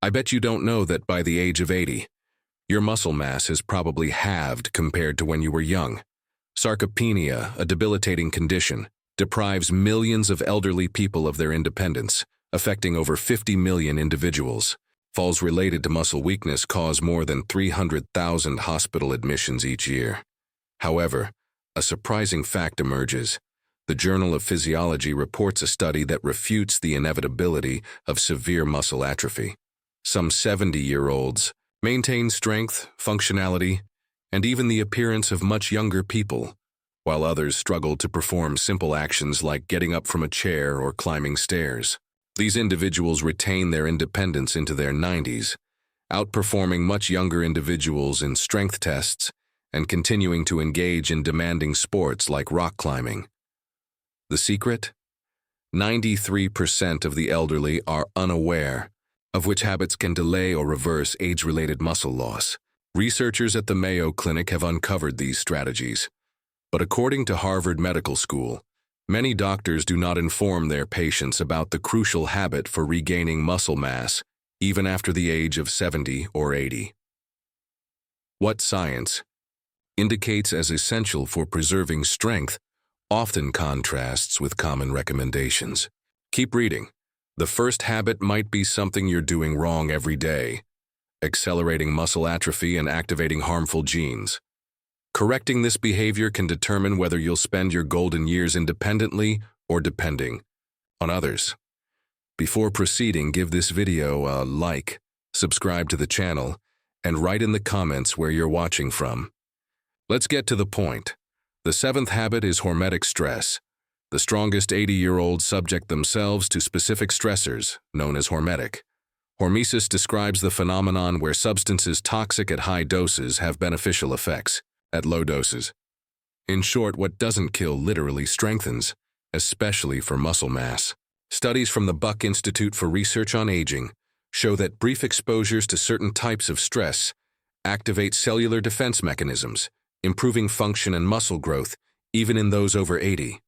I bet you don't know that by the age of 80, your muscle mass has probably halved compared to when you were young. Sarcopenia, a debilitating condition, deprives millions of elderly people of their independence, affecting over 50 million individuals. Falls related to muscle weakness cause more than 300,000 hospital admissions each year. However, a surprising fact emerges. The Journal of Physiology reports a study that refutes the inevitability of severe muscle atrophy. Some 70-year-olds maintain strength, functionality, and even the appearance of much younger people, while others struggle to perform simple actions like getting up from a chair or climbing stairs. These individuals retain their independence into their 90s, outperforming much younger individuals in strength tests and continuing to engage in demanding sports like rock climbing. The secret? 93% of the elderly are unaware of which habits can delay or reverse age-related muscle loss. Researchers at the Mayo Clinic have uncovered these strategies. But according to Harvard Medical School, many doctors do not inform their patients about the crucial habit for regaining muscle mass, even after the age of 70 or 80. What science indicates as essential for preserving strength often contrasts with common recommendations. Keep reading. The first habit might be something you're doing wrong every day, accelerating muscle atrophy and activating harmful genes. Correcting this behavior can determine whether you'll spend your golden years independently or depending on others. Before proceeding, give this video a like, subscribe to the channel, and write in the comments where you're watching from. Let's get to the point. The seventh habit is hormetic stress. The strongest 80-year-olds subject themselves to specific stressors, known as hormetic. Hormesis describes the phenomenon where substances toxic at high doses have beneficial effects at low doses. In short, what doesn't kill literally strengthens, especially for muscle mass. Studies from the Buck Institute for Research on Aging show that brief exposures to certain types of stress activate cellular defense mechanisms, improving function and muscle growth, even in those over 80.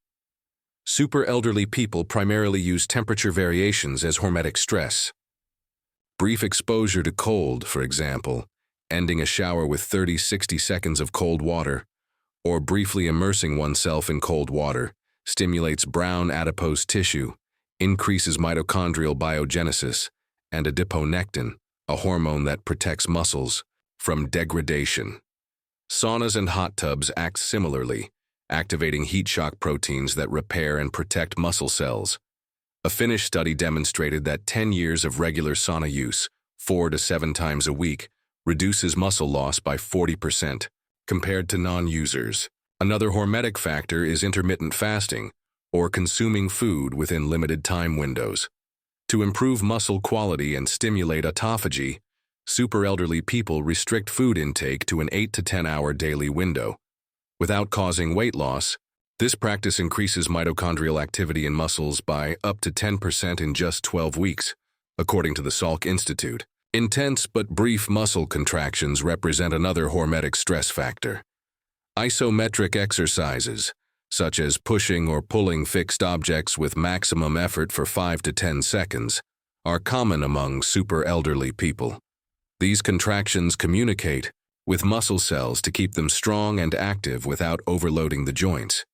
Super elderly people primarily use temperature variations as hormetic stress. Brief exposure to cold, for example, ending a shower with 30-60 seconds of cold water, or briefly immersing oneself in cold water, stimulates brown adipose tissue, increases mitochondrial biogenesis, and adiponectin, a hormone that protects muscles from degradation. Saunas and hot tubs act similarly, activating heat shock proteins that repair and protect muscle cells. A Finnish study demonstrated that 10 years of regular sauna use, 4 to 7 times a week, reduces muscle loss by 40% compared to non-users. Another hormetic factor is intermittent fasting, or consuming food within limited time windows. To improve muscle quality and stimulate autophagy, super elderly people restrict food intake to an 8 to 10 hour daily window. Without causing weight loss, this practice increases mitochondrial activity in muscles by up to 10% in just 12 weeks, according to the Salk Institute. Intense but brief muscle contractions represent another hormetic stress factor. Isometric exercises, such as pushing or pulling fixed objects with maximum effort for 5 to 10 seconds, are common among super elderly people. These contractions communicate with muscle cells to keep them strong and active without overloading the joints.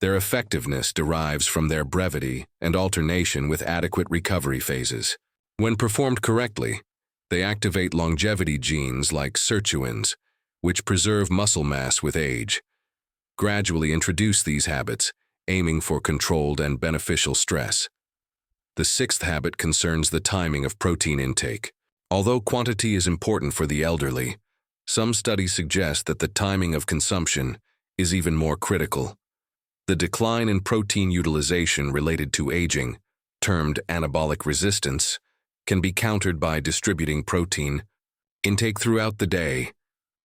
Their effectiveness derives from their brevity and alternation with adequate recovery phases. When performed correctly, they activate longevity genes like sirtuins, which preserve muscle mass with age. Gradually introduce these habits, aiming for controlled and beneficial stress. The sixth habit concerns the timing of protein intake. Although quantity is important for the elderly, some studies suggest that the timing of consumption is even more critical. The decline in protein utilization related to aging, termed anabolic resistance, can be countered by distributing protein intake throughout the day,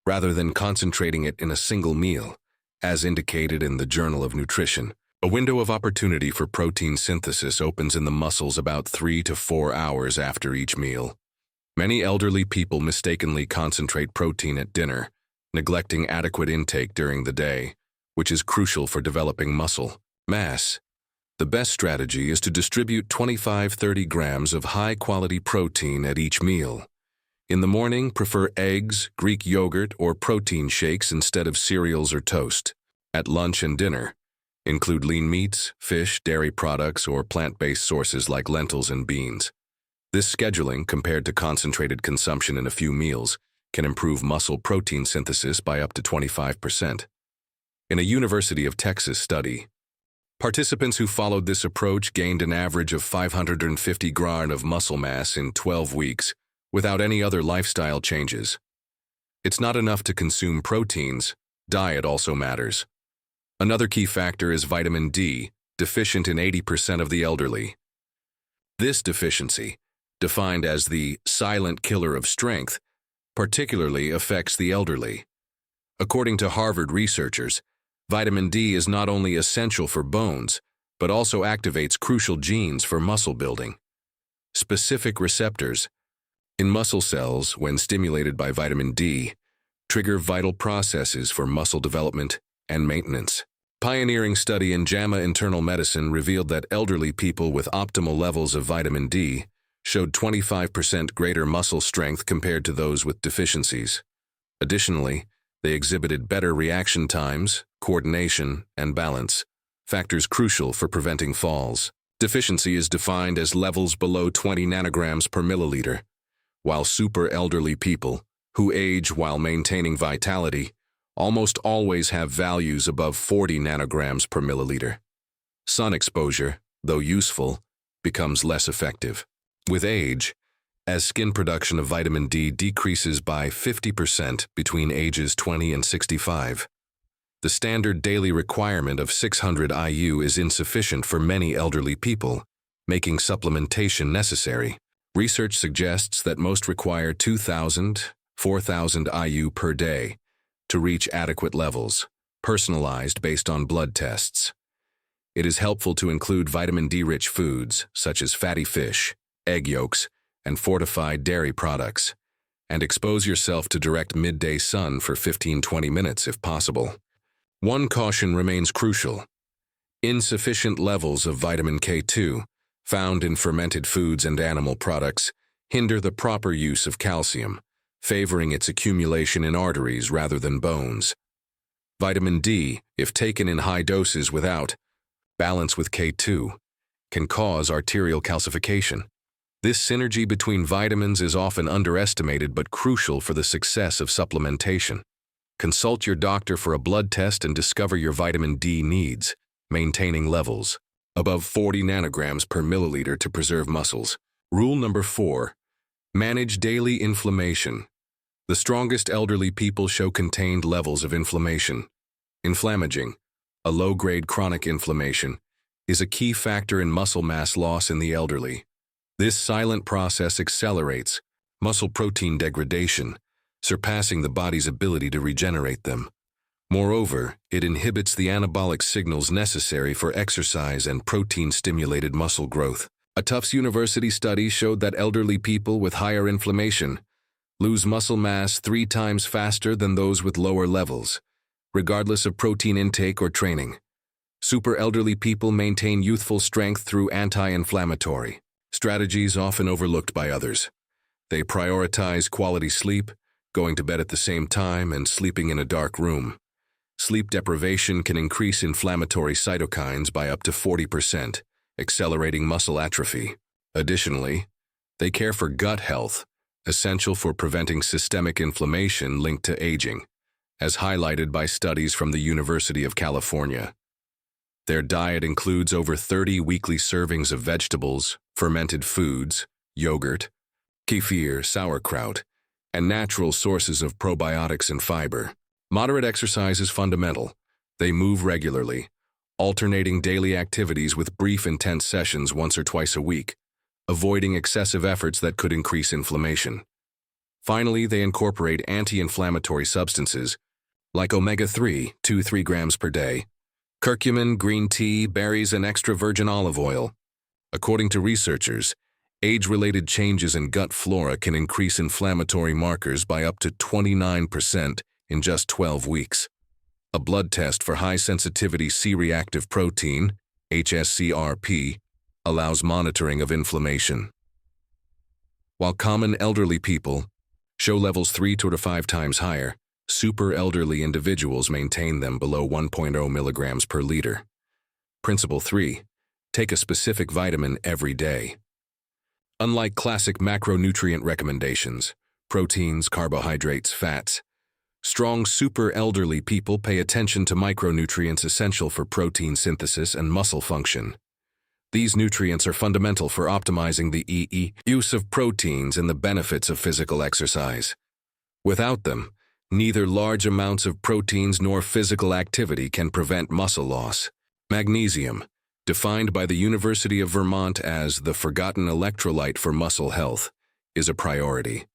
rather than concentrating it in a single meal, as indicated in the Journal of Nutrition. A window of opportunity for protein synthesis opens in the muscles about 3 to 4 hours after each meal. Many elderly people mistakenly concentrate protein at dinner, neglecting adequate intake during the day, which is crucial for developing muscle mass. The best strategy is to distribute 25–30 grams of high-quality protein at each meal. In the morning, prefer eggs, Greek yogurt, or protein shakes instead of cereals or toast. At lunch and dinner, include lean meats, fish, dairy products, or plant-based sources like lentils and beans. This scheduling, compared to concentrated consumption in a few meals, can improve muscle protein synthesis by up to 25%. In a University of Texas study, participants who followed this approach gained an average of 550 grams of muscle mass in 12 weeks without any other lifestyle changes. It's not enough to consume proteins, diet also matters. Another key factor is vitamin D, deficient in 80% of the elderly. This deficiency, defined as the silent killer of strength, particularly affects the elderly. According to Harvard researchers, vitamin D is not only essential for bones, but also activates crucial genes for muscle building. Specific receptors in muscle cells, when stimulated by vitamin D, trigger vital processes for muscle development and maintenance. Pioneering study in JAMA Internal Medicine revealed that elderly people with optimal levels of vitamin D showed 25% greater muscle strength compared to those with deficiencies. Additionally, they exhibited better reaction times, coordination, and balance, factors crucial for preventing falls. Deficiency is defined as levels below 20 nanograms per milliliter, while super elderly people, who age while maintaining vitality, almost always have values above 40 nanograms per milliliter. Sun exposure, though useful, becomes less effective. With age, as skin production of vitamin D decreases by 50% between ages 20 and 65, the standard daily requirement of 600 IU is insufficient for many elderly people, making supplementation necessary. Research suggests that most require 2,000–4,000 IU per day to reach adequate levels, personalized based on blood tests. It is helpful to include vitamin D-rich foods, such as fatty fish, egg yolks, and fortified dairy products, and expose yourself to direct midday sun for 15–20 minutes if possible. One caution remains crucial. Insufficient levels of vitamin K2, found in fermented foods and animal products, hinder the proper use of calcium, favoring its accumulation in arteries rather than bones. Vitamin D, if taken in high doses without balance with K2, can cause arterial calcification. This synergy between vitamins is often underestimated but crucial for the success of supplementation. Consult your doctor for a blood test and discover your vitamin D needs, maintaining levels above 40 nanograms per milliliter to preserve muscles. Rule number 4. Manage daily inflammation. The strongest elderly people show contained levels of inflammation. Inflammaging, a low-grade chronic inflammation, is a key factor in muscle mass loss in the elderly. This silent process accelerates muscle protein degradation, surpassing the body's ability to regenerate them. Moreover, it inhibits the anabolic signals necessary for exercise and protein-stimulated muscle growth. A Tufts University study showed that elderly people with higher inflammation lose muscle mass 3 times faster than those with lower levels, regardless of protein intake or training. Super elderly people maintain youthful strength through anti-inflammatory strategies often overlooked by others. They prioritize quality sleep, going to bed at the same time, and sleeping in a dark room. Sleep deprivation can increase inflammatory cytokines by up to 40%, accelerating muscle atrophy. Additionally, they care for gut health, essential for preventing systemic inflammation linked to aging, as highlighted by studies from the University of California. Their diet includes over 30 weekly servings of vegetables, fermented foods, yogurt, kefir, sauerkraut, and natural sources of probiotics and fiber. Moderate exercise is fundamental. They move regularly, alternating daily activities with brief intense sessions once or twice a week, avoiding excessive efforts that could increase inflammation. Finally, they incorporate anti-inflammatory substances like omega-3, 2–3 grams per day, curcumin, green tea, berries, and extra virgin olive oil. According to researchers, age-related changes in gut flora can increase inflammatory markers by up to 29% in just 12 weeks. A blood test for high-sensitivity C-reactive protein, HSCRP, allows monitoring of inflammation. While common elderly people show levels 3 to 5 times higher, super elderly individuals maintain them below 1.0 milligrams per liter. Principle 3. Take a specific vitamin every day. Unlike classic macronutrient recommendations, proteins, carbohydrates, fats, strong super elderly people pay attention to micronutrients essential for protein synthesis and muscle function. These nutrients are fundamental for optimizing the use of proteins and the benefits of physical exercise. Without them, neither large amounts of proteins nor physical activity can prevent muscle loss. Magnesium, defined by the University of Vermont as the forgotten electrolyte for muscle health, is a priority.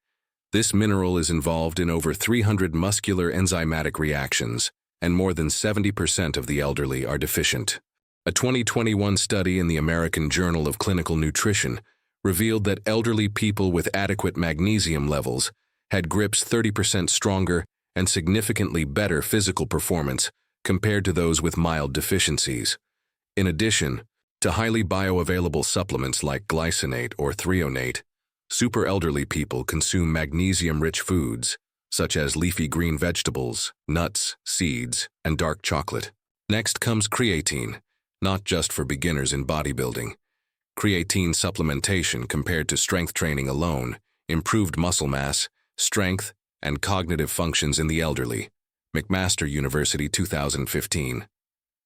This mineral is involved in over 300 muscular enzymatic reactions, and more than 70% of the elderly are deficient. A 2021 study in the American Journal of Clinical Nutrition revealed that elderly people with adequate magnesium levels had grips 30% stronger and significantly better physical performance compared to those with mild deficiencies. In addition to highly bioavailable supplements like glycinate or threonate, super elderly people consume magnesium-rich foods, such as leafy green vegetables, nuts, seeds, and dark chocolate. Next comes creatine, not just for beginners in bodybuilding. Creatine supplementation compared to strength training alone improved muscle mass, strength, and cognitive functions in the elderly. McMaster University 2015.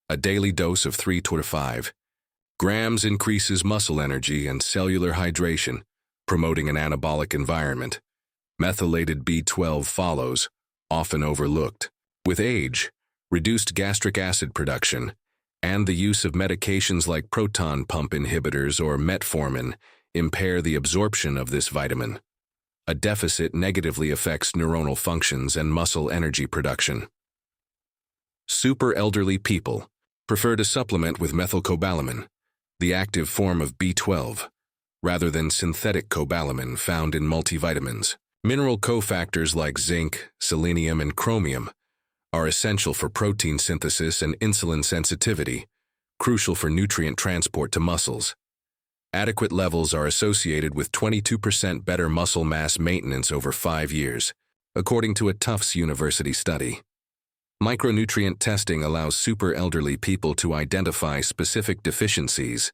A daily dose of 3 to 5 grams increases muscle energy and cellular hydration, promoting an anabolic environment. Methylated B12 follows, often overlooked. With age, reduced gastric acid production, and the use of medications like proton pump inhibitors or metformin impair the absorption of this vitamin. A deficit negatively affects neuronal functions and muscle energy production. Super elderly people prefer to supplement with methylcobalamin, the active form of B12, rather than synthetic cobalamin found in multivitamins. Mineral cofactors like zinc, selenium, and chromium are essential for protein synthesis and insulin sensitivity, crucial for nutrient transport to muscles. Adequate levels are associated with 22% better muscle mass maintenance over 5 years, according to a Tufts University study. Micronutrient testing allows super elderly people to identify specific deficiencies,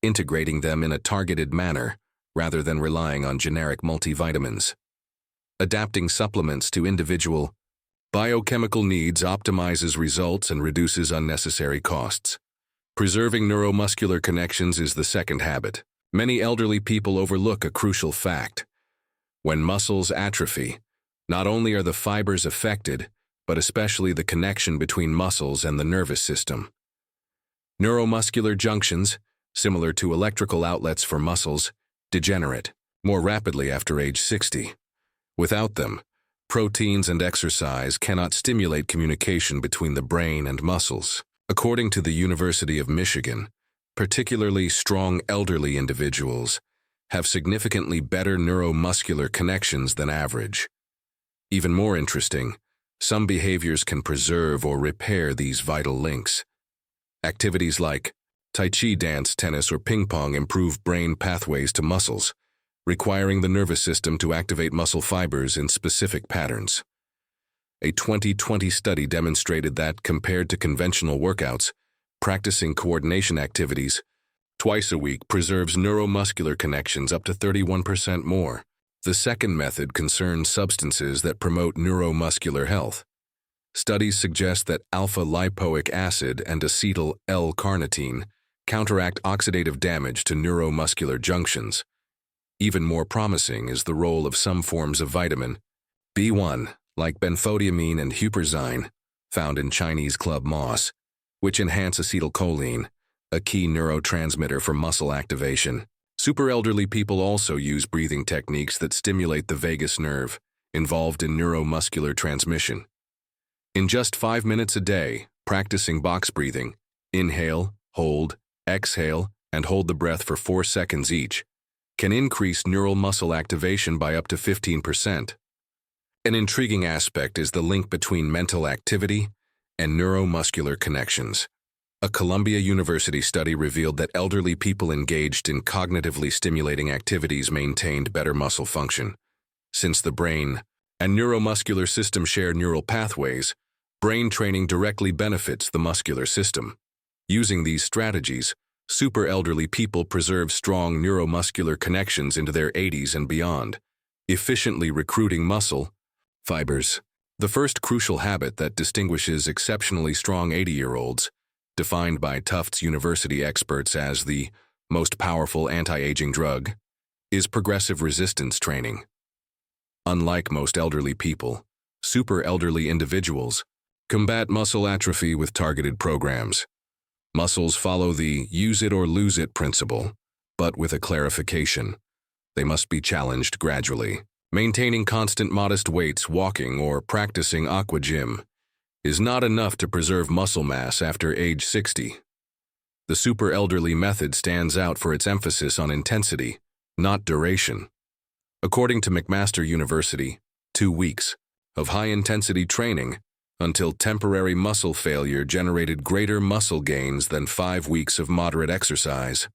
integrating them in a targeted manner rather than relying on generic multivitamins. Adapting supplements to individual biochemical needs optimizes results and reduces unnecessary costs. Preserving neuromuscular connections is the second habit. Many elderly people overlook a crucial fact. When muscles atrophy, not only are the fibers affected, but especially the connection between muscles and the nervous system. Neuromuscular junctions, similar to electrical outlets for muscles, degenerate more rapidly after age 60. Without them, proteins and exercise cannot stimulate communication between the brain and muscles. According to the University of Michigan, particularly strong elderly individuals have significantly better neuromuscular connections than average. Even more interesting, some behaviors can preserve or repair these vital links. Activities like Tai Chi, dance, tennis, or ping pong improve brain pathways to muscles, requiring the nervous system to activate muscle fibers in specific patterns. A 2020 study demonstrated that, compared to conventional workouts, practicing coordination activities twice a week preserves neuromuscular connections up to 31% more. The second method concerns substances that promote neuromuscular health. Studies suggest that alpha-lipoic acid and acetyl L-carnitine counteract oxidative damage to neuromuscular junctions. Even more promising is the role of some forms of vitamin B1, like benfotiamine and huperzine, found in Chinese club moss, which enhance acetylcholine, a key neurotransmitter for muscle activation. Super elderly people also use breathing techniques that stimulate the vagus nerve, involved in neuromuscular transmission. In just 5 minutes a day, practicing box breathing, inhale, hold, exhale, and hold the breath for 4 seconds each, can increase neural muscle activation by up to 15%. An intriguing aspect is the link between mental activity and neuromuscular connections. A Columbia University study revealed that elderly people engaged in cognitively stimulating activities maintained better muscle function. Since the brain and neuromuscular system share neural pathways, brain training directly benefits the muscular system. Using these strategies, super elderly people preserve strong neuromuscular connections into their 80s and beyond, efficiently recruiting muscle fibers. The first crucial habit that distinguishes exceptionally strong 80-year-olds, defined by Tufts University experts as the most powerful anti-aging drug, is progressive resistance training. Unlike most elderly people, super elderly individuals combat muscle atrophy with targeted programs. Muscles follow the use it or lose it principle, but with a clarification. They must be challenged gradually. Maintaining constant modest weights, walking, or practicing aqua gym is not enough to preserve muscle mass after age 60. The super elderly method stands out for its emphasis on intensity, not duration. According to McMaster University, 2 weeks of high-intensity training until temporary muscle failure generated greater muscle gains than 5 weeks of moderate exercise.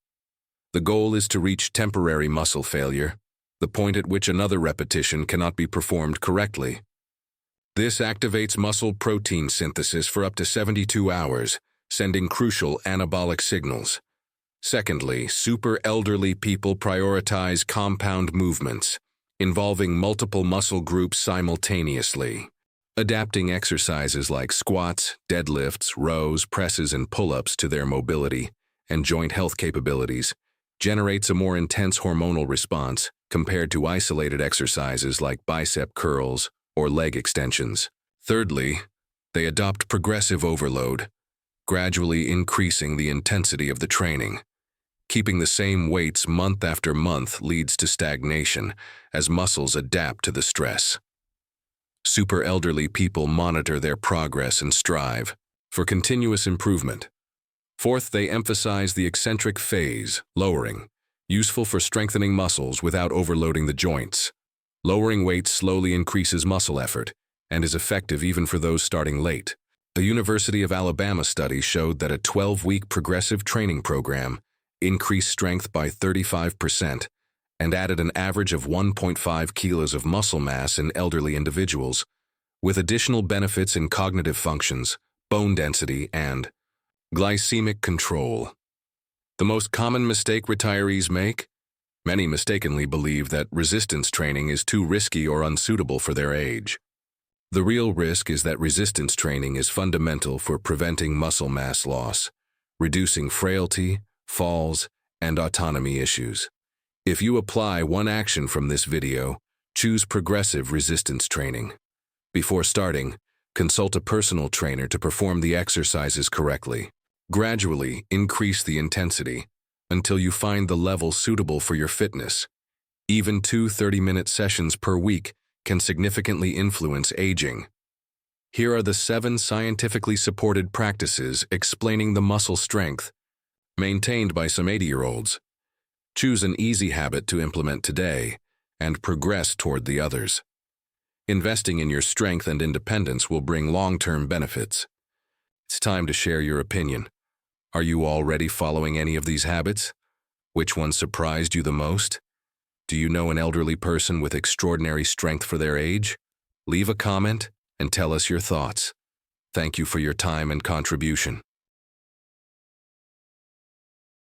The goal is to reach temporary muscle failure, the point at which another repetition cannot be performed correctly. This activates muscle protein synthesis for up to 72 hours, sending crucial anabolic signals. Secondly, super elderly people prioritize compound movements, involving multiple muscle groups simultaneously. Adapting exercises like squats, deadlifts, rows, presses, and pull-ups to their mobility and joint health capabilities generates a more intense hormonal response compared to isolated exercises like bicep curls or leg extensions. Thirdly, they adopt progressive overload, gradually increasing the intensity of the training. Keeping the same weights month after month leads to stagnation as muscles adapt to the stress. Super elderly people monitor their progress and strive for continuous improvement. Fourth, they emphasize the eccentric phase, lowering, useful for strengthening muscles without overloading the joints. Lowering weights slowly increases muscle effort and is effective even for those starting late. A University of Alabama study showed that a 12-week progressive training program increased strength by 35% and added an average of 1.5 kilos of muscle mass in elderly individuals, with additional benefits in cognitive functions, bone density, and glycemic control. The most common mistake retirees make? Many mistakenly believe that resistance training is too risky or unsuitable for their age. The real risk is that resistance training is fundamental for preventing muscle mass loss, reducing frailty, falls, and autonomy issues. If you apply one action from this video, choose progressive resistance training. Before starting, consult a personal trainer to perform the exercises correctly. Gradually increase the intensity until you find the level suitable for your fitness. Even 2 30-minute sessions per week can significantly influence aging. Here are the 7 scientifically supported practices explaining the muscle strength maintained by some 80-year-olds. Choose an easy habit to implement today and progress toward the others. Investing in your strength and independence will bring long-term benefits. It's time to share your opinion. Are you already following any of these habits? Which one surprised you the most? Do you know an elderly person with extraordinary strength for their age? Leave a comment and tell us your thoughts. Thank you for your time and contribution.